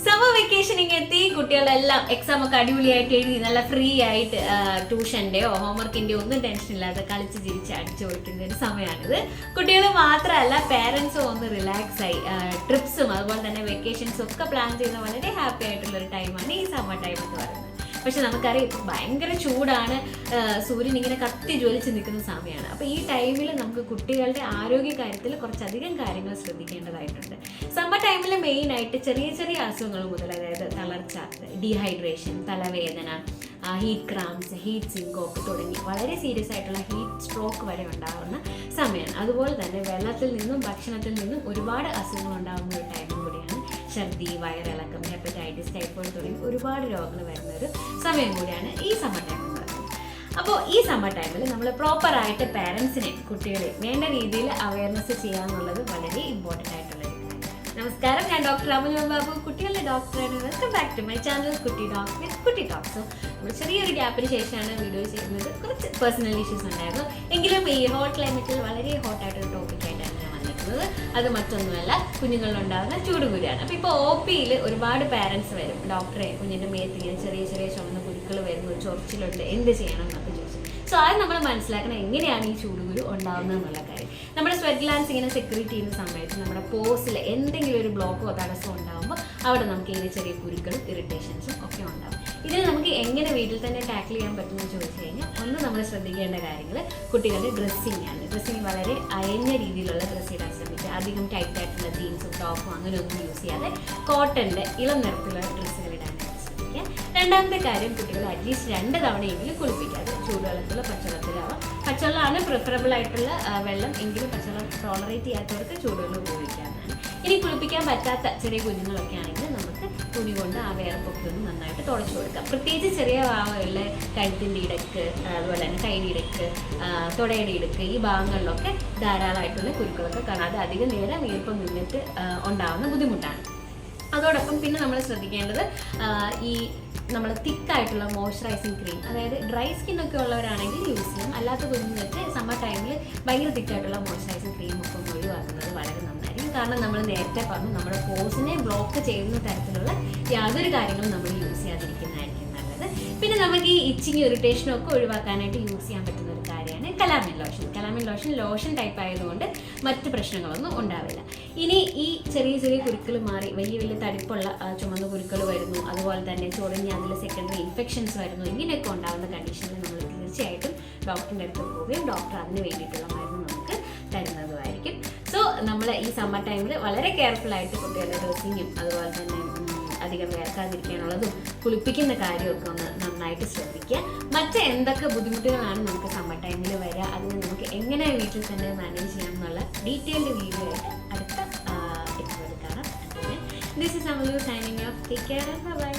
Summer vacation എത്തി കുട്ടികളെല്ലാം exam ഒക്കെ അടിപൊളിയായിട്ട് എഴുതി നല്ല ഫ്രീ ആയിട്ട് ട്യൂഷന്റെയോ ഹോംവർക്കിന്റെയോ ഒന്നും ടെൻഷൻ ഇല്ലാതെ കളിച്ച് ചിരിച്ച് അടിച്ചു കൊടുക്കുന്ന ഒരു സമയമാണിത്. കുട്ടികൾ മാത്രമല്ല പേരൻസും ഒന്ന് റിലാക്സ് ആയി ട്രിപ്സും അതുപോലെ തന്നെ വെക്കേഷൻസും ഒക്കെ പ്ലാൻ ചെയ്യുന്ന വളരെ ഹാപ്പി ആയിട്ടുള്ള ഒരു ടൈമാണ് ഈ സമ്മർ ടൈം എന്ന് പറയുന്നത്. പക്ഷെ നമുക്കറിയാം ഇപ്പം ഭയങ്കര ചൂടാണ്, സൂര്യൻ ഇങ്ങനെ കത്തി ജ്വലിച്ച് നിൽക്കുന്ന സമയമാണ്. അപ്പോൾ ഈ ടൈമിൽ നമുക്ക് കുട്ടികളുടെ ആരോഗ്യ കാര്യത്തിൽ കുറച്ചധികം കാര്യങ്ങൾ ശ്രദ്ധിക്കേണ്ടതായിട്ടുണ്ട്. സമ്മർ ടൈമിൽ മെയിനായിട്ട് ചെറിയ ചെറിയ അസുഖങ്ങൾ മുതൽ, അതായത് തളർച്ച, ഡീഹൈഡ്രേഷൻ, തലവേദന, ഹീറ്റ് ക്രാംസ്, ഹീറ്റ് സിങ്കോപ്പ് തുടങ്ങി വളരെ സീരിയസ് ആയിട്ടുള്ള ഹീറ്റ് സ്ട്രോക്ക് വരെ ഉണ്ടാകുന്ന സമയമാണ്. അതുപോലെ തന്നെ വെള്ളത്തിൽ നിന്നും ഭക്ഷണത്തിൽ നിന്നും ഒരുപാട് അസുഖങ്ങൾ ഉണ്ടാകുന്ന ഒരു ടൈമും കൂടിയാണ്. ഛർദി, വയറിളക്കം, ഹെപ്പറ്റൈറ്റിസ്, ടൈഫോയിഡ് തുടങ്ങി ഒരുപാട് രോഗങ്ങൾ വരുന്ന ഒരു സമയം കൂടിയാണ് ഈ സമ്മർ ടൈം എന്ന് പറയുന്നത്. അപ്പോൾ ഈ സമ്മർ ടൈമിൽ നമ്മൾ പ്രോപ്പറായിട്ട് പാരൻസിനെ, കുട്ടികളെ വേണ്ട രീതിയിൽ അവയർനെസ് ചെയ്യാന്നുള്ളത് വളരെ ഇമ്പോർട്ടൻ്റ് ആയിട്ടുള്ള ഒരു കാര്യമാണ്. നമസ്കാരം, ഞാൻ ഡോക്ടർ അമല ബാബു, കുട്ടികളുടെ ഡോക്ടറാണ്. Welcome back to my channel കുട്ടി ഡോക്ടർ വിത്ത് കുട്ടി ടോക്സ്. നമ്മൾ ചെറിയൊരു ഗ്യാപ്പിന് ശേഷമാണ് വീഡിയോ ചെയ്യുന്നത്. കുറച്ച് പേഴ്സണൽ ഇഷ്യൂസ് ഉണ്ടായിരുന്നു. എങ്കിലും ഈ ഹോട്ട് ക്ലൈമറ്റിൽ വളരെ ഹോട്ടായിട്ടൊരു ടോപ്പിക്കായിട്ടാണ് ഞാൻ വന്നിട്ടുള്ളത്. അത് മറ്റൊന്നുമല്ല, കുഞ്ഞുങ്ങളിലുണ്ടാകുന്ന ചൂടുകുരുയാണ്. അപ്പോൾ ഇപ്പോൾ OPയിൽ ഒരുപാട് പാരൻസ് വരും, ഡോക്ടറെ കുഞ്ഞിൻ്റെ മേത്തിങ്ങനെ ചെറിയ ചെറിയ ചുമന്ന കുരുക്കൾ വരുന്നു, ചൊറിച്ചിലുണ്ട്, എന്ത് ചെയ്യണം എന്നൊക്കെ ചോദിച്ചു. സോ അത് നമ്മൾ മനസ്സിലാക്കണം എങ്ങനെയാണ് ഈ ചൂടുകുരു ഉണ്ടാകുന്നത് എന്നുള്ള കാര്യം. നമ്മുടെ സ്വെറ്റ് ഗ്ലാൻസ് ഇങ്ങനെ സെക്രീറ്റ് ചെയ്യുന്ന സമയത്ത് നമ്മുടെ പോസിൽ എന്തെങ്കിലും ഒരു ബ്ലോക്കോ തടസ്സമോ ഉണ്ടാകുമ്പോൾ അവിടെ നമുക്ക് ഇങ്ങനെ ചെറിയ കുരുക്കളും ഇറിറ്റേഷൻസും ഒക്കെ ഉണ്ടാകും. ഇതിന് നമുക്ക് എങ്ങനെ വീട്ടിൽ തന്നെ ടാക്കിൾ ചെയ്യാൻ പറ്റുമെന്ന് ചോദിച്ചു കഴിഞ്ഞാൽ, ഒന്ന് നമ്മൾ ശ്രദ്ധിക്കേണ്ട കാര്യങ്ങൾ കുട്ടികളുടെ ഡ്രസ്സിങ് ആണ്. ഡ്രസ്സിങ് വളരെ അയഞ്ഞ രീതിയിലുള്ള ഡ്രസ്സ് ഇടാൻ ശ്രമിക്കുക. അധികം ടൈറ്റ് ആയിട്ടുള്ള ജീൻസും ടോപ്പും അങ്ങനെ ഒന്നും യൂസ് ചെയ്യാതെ കോട്ടൻ്റെ ഇളം നിറത്തിലുള്ള ഡ്രസ്സുകൾ ഇടാനായിട്ട് ശ്രമിക്കുക. രണ്ടാമത്തെ കാര്യം, കുട്ടികൾ അറ്റ്ലീസ്റ്റ് 2 തവണയെങ്കിലും കുളിപ്പിക്കാതെ ചൂടുവെള്ളത്തിലോ പച്ചവെള്ളത്തിലാവാം. പച്ചവെള്ളമാണ് പ്രിഫറബിൾ ആയിട്ടുള്ള വെള്ളം, എങ്കിലും പച്ചവെള്ളം ടോളറേറ്റ് ചെയ്യാത്തവർക്ക് ചൂടുവെള്ളം ഉപയോഗിക്കാവുന്നതാണ്. ഇനി കുളിപ്പിക്കാൻ പറ്റാത്ത ചെറിയ കുഞ്ഞുങ്ങളൊക്കെ ആണെങ്കിൽ നമുക്ക് തുണി കൊണ്ട് ആ വേർപ്പൊക്കെ ഒന്ന് നന്നായിട്ട് തുടച്ചു കൊടുക്കാം. പ്രത്യേകിച്ച് ചെറിയ ഭാഗങ്ങളിൽ കഴുത്തിൻ്റെ ഇടയ്ക്ക്, അതുപോലെ തന്നെ കൈയുടെ ഇടയ്ക്ക്, തുടയുടെ ഇടയ്ക്ക്, ഈ ഭാഗങ്ങളിലൊക്കെ ധാരാളമായിട്ടുള്ള കുരുക്കളൊക്കെ കാണാം. അത് അധികം നേരം ഈർപ്പം നിന്നിട്ട് ഉണ്ടാകുന്ന ബുദ്ധിമുട്ടാണ്. അതോടൊപ്പം പിന്നെ നമ്മൾ ശ്രദ്ധിക്കേണ്ടത്, ഈ നമ്മൾ തിക്കായിട്ടുള്ള മോയ്സ്ചറൈസിങ് ക്രീം, അതായത് ഡ്രൈ സ്കിന്നൊക്കെ ഉള്ളവരാണെങ്കിൽ യൂസ് ചെയ്യാം. അല്ലാത്ത കുഞ്ഞുങ്ങൾക്ക് സമ്മർ ടൈമിൽ ഭയങ്കര തിക്കായിട്ടുള്ള മോയ്സ്ചറൈസിങ് ക്രീമൊക്കെ ഒന്ന് ഒഴിവാക്കുന്നത് വളരെ നന്നായിരിക്കും. കാരണം നമ്മൾ നേരത്തെ പറഞ്ഞു, നമ്മുടെ പോസിനെ ബ്ലോക്ക് ചെയ്യുന്ന തരത്തിലുള്ള യാതൊരു കാര്യങ്ങളും നമ്മൾ യൂസ് ചെയ്യാതിരിക്കുന്നതായിരിക്കും നല്ലത്. പിന്നെ നമുക്ക് ഈ ഇച്ചിങ് ഇറിറ്റേഷനും ഒക്കെ ഒഴിവാക്കാനായിട്ട് യൂസ് ചെയ്യാൻ പറ്റുന്ന ഒരു കാര്യമാണ് calamine lotion. Calamine lotion type ആയതുകൊണ്ട് മറ്റ് പ്രശ്നങ്ങളൊന്നും ഉണ്ടാവില്ല. ഇനി ഈ ചെറിയ ചെറിയ കുരുക്കൾ മാറി വലിയ വലിയ തടിപ്പുള്ള ചുമന്ന കുരുക്കൾ വരുന്നു, അതുപോലെ തന്നെ ചൊറിഞ്ഞ് അതിൽ സെക്കൻഡറി ഇൻഫെക്ഷൻസ് വരുന്നു, ഇങ്ങനെയൊക്കെ ഉണ്ടാകുന്ന കണ്ടീഷനിൽ നമ്മൾ തീർച്ചയായിട്ടും ഡോക്ടറിൻ്റെ അടുത്ത് പോവുകയും ഡോക്ടർ അതിന് വേണ്ടിയിട്ടുള്ള മരുന്ന് നമുക്ക് തരുന്നതുമായിരിക്കും. സോ നമ്മൾ ഈ സമ്മർ ടൈമിൽ വളരെ കെയർഫുള്ളായിട്ട് കുട്ടികളുടെ ഡ്രസ്സിങ്ങും അതുപോലെ തന്നെ അധികം വേർക്കാതിരിക്കാനുള്ളതും കുളിപ്പിക്കുന്ന കാര്യമൊക്കെ ഒന്ന് നന്നായിട്ട് ശ്രദ്ധിക്കുക. മറ്റ് എന്തൊക്കെ ബുദ്ധിമുട്ടുകളാണ് നമുക്ക് സമ്മർ ടൈമിൽ വരിക, അതിന് നമുക്ക് എങ്ങനെ വീട്ടിൽ തന്നെ മാനേജ് ചെയ്യാം എന്നുള്ള ഡീറ്റെയിൽഡ് വീഡിയോ ആയിട്ട് അടുത്ത എപ്പിസോഡ് കാണാം. This is Amalu signing off. Take care and by.